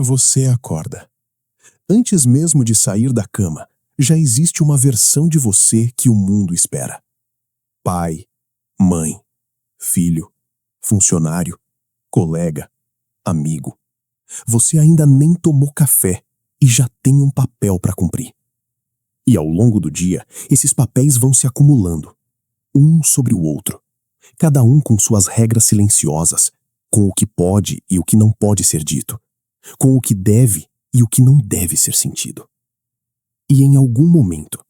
Você acorda. Antes mesmo de sair da cama, já existe uma versão de você que o mundo espera. Pai, mãe, filho, funcionário, colega, amigo. Você ainda nem tomou café e já tem um papel para cumprir. E ao longo do dia, esses papéis vão se acumulando, um sobre o outro, cada um com suas regras silenciosas, com o que pode e o que não pode ser dito, com o que deve e o que não deve ser sentido. E em algum momento,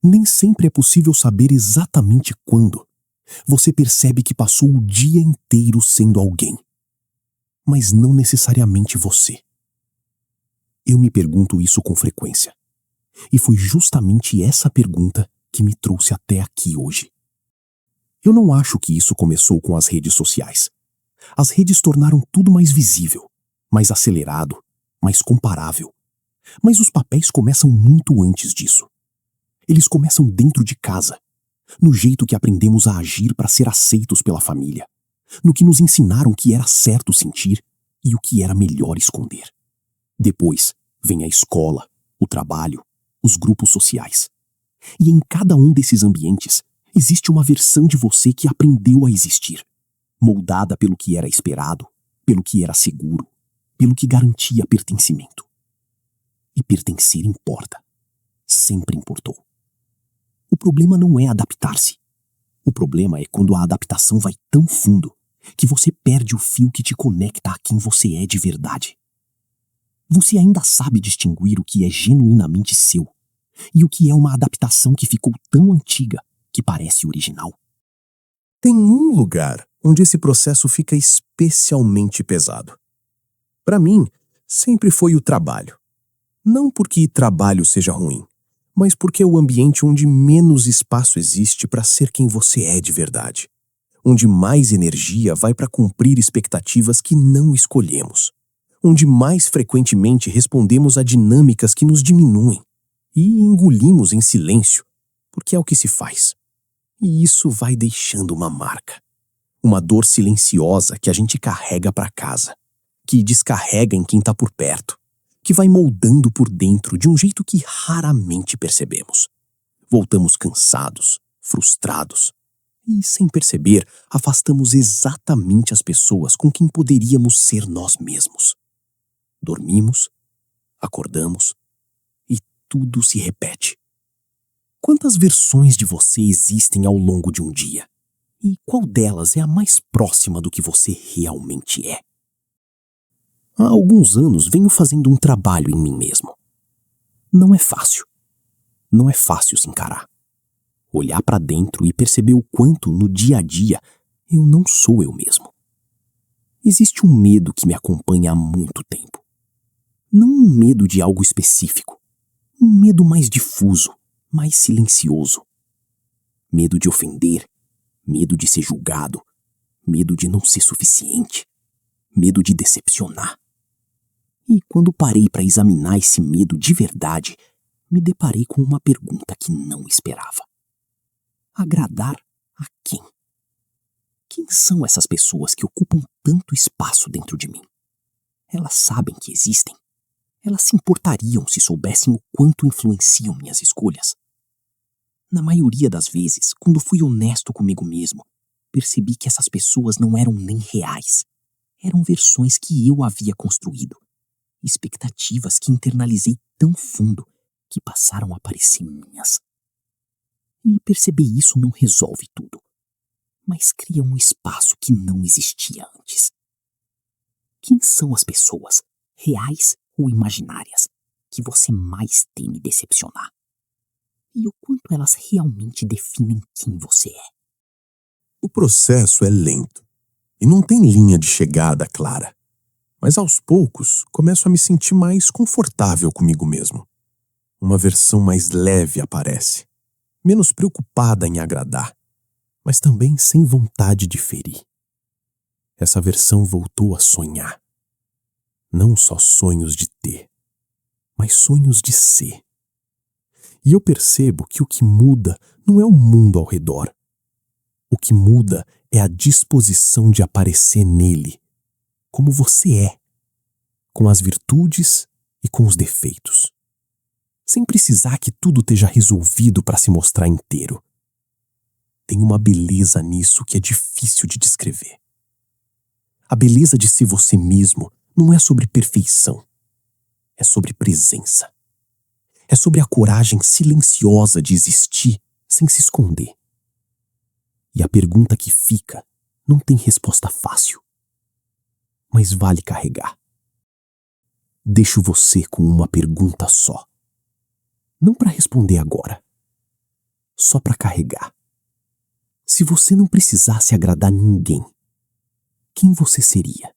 nem sempre é possível saber exatamente quando, você percebe que passou o dia inteiro sendo alguém. Mas não necessariamente você. Eu me pergunto isso com frequência. E foi justamente essa pergunta que me trouxe até aqui hoje. Eu não acho que isso começou com as redes sociais. As redes tornaram tudo mais visível, mais acelerado, mais comparável. Mas os papéis começam muito antes disso. Eles começam dentro de casa, no jeito que aprendemos a agir para ser aceitos pela família, no que nos ensinaram que era certo sentir e o que era melhor esconder. Depois vem a escola, o trabalho, os grupos sociais. E em cada um desses ambientes existe uma versão de você que aprendeu a existir, moldada pelo que era esperado, pelo que era seguro, pelo que garantia pertencimento. E pertencer importa. Sempre importou. O problema não é adaptar-se. O problema é quando a adaptação vai tão fundo que você perde o fio que te conecta a quem você é de verdade. Você ainda sabe distinguir o que é genuinamente seu e o que é uma adaptação que ficou tão antiga que parece original. Tem um lugar onde esse processo fica especialmente pesado. Para mim, sempre foi o trabalho. Não porque trabalho seja ruim, mas porque é o ambiente onde menos espaço existe para ser quem você é de verdade. Onde mais energia vai para cumprir expectativas que não escolhemos. Onde mais frequentemente respondemos a dinâmicas que nos diminuem e engolimos em silêncio, porque é o que se faz. E isso vai deixando uma marca. Uma dor silenciosa que a gente carrega para casa, que descarrega em quem está por perto, que vai moldando por dentro de um jeito que raramente percebemos. Voltamos cansados, frustrados, e sem perceber, afastamos exatamente as pessoas com quem poderíamos ser nós mesmos. Dormimos, acordamos e tudo se repete. Quantas versões de você existem ao longo de um dia? E qual delas é a mais próxima do que você realmente é? Há alguns anos venho fazendo um trabalho em mim mesmo. Não é fácil. Não é fácil se encarar. Olhar para dentro e perceber o quanto, no dia a dia, eu não sou eu mesmo. Existe um medo que me acompanha há muito tempo. Não um medo de algo específico. Um medo mais difuso, mais silencioso. Medo de ofender, medo de ser julgado, medo de não ser suficiente, medo de decepcionar. E quando parei para examinar esse medo de verdade, me deparei com uma pergunta que não esperava. Agradar a quem? Quem são essas pessoas que ocupam tanto espaço dentro de mim? Elas sabem que existem? Elas se importariam se soubessem o quanto influenciam minhas escolhas? Na maioria das vezes, quando fui honesto comigo mesmo, percebi que essas pessoas não eram nem reais. Eram versões que eu havia construído. Expectativas que internalizei tão fundo que passaram a parecer minhas. E perceber isso não resolve tudo, mas cria um espaço que não existia antes. Quem são as pessoas, reais ou imaginárias, que você mais teme decepcionar? E o quanto elas realmente definem quem você é? O processo é lento e não tem linha de chegada clara. Mas aos poucos começo a me sentir mais confortável comigo mesmo. Uma versão mais leve aparece, menos preocupada em agradar, mas também sem vontade de ferir. Essa versão voltou a sonhar. Não só sonhos de ter, mas sonhos de ser. E eu percebo que o que muda não é o mundo ao redor. O que muda é a disposição de aparecer nele, como você é, com as virtudes e com os defeitos, sem precisar que tudo esteja resolvido para se mostrar inteiro. Tem uma beleza nisso que é difícil de descrever. A beleza de ser você mesmo não é sobre perfeição, é sobre presença. É sobre a coragem silenciosa de existir sem se esconder. E a pergunta que fica não tem resposta fácil, mas vale carregar. Deixo você com uma pergunta só. Não para responder agora, só para carregar. Se você não precisasse agradar ninguém, quem você seria?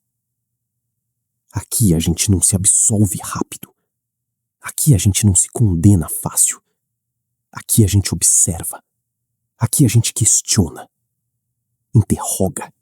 Aqui a gente não se absolve rápido. Aqui a gente não se condena fácil. Aqui a gente observa. Aqui a gente questiona, interroga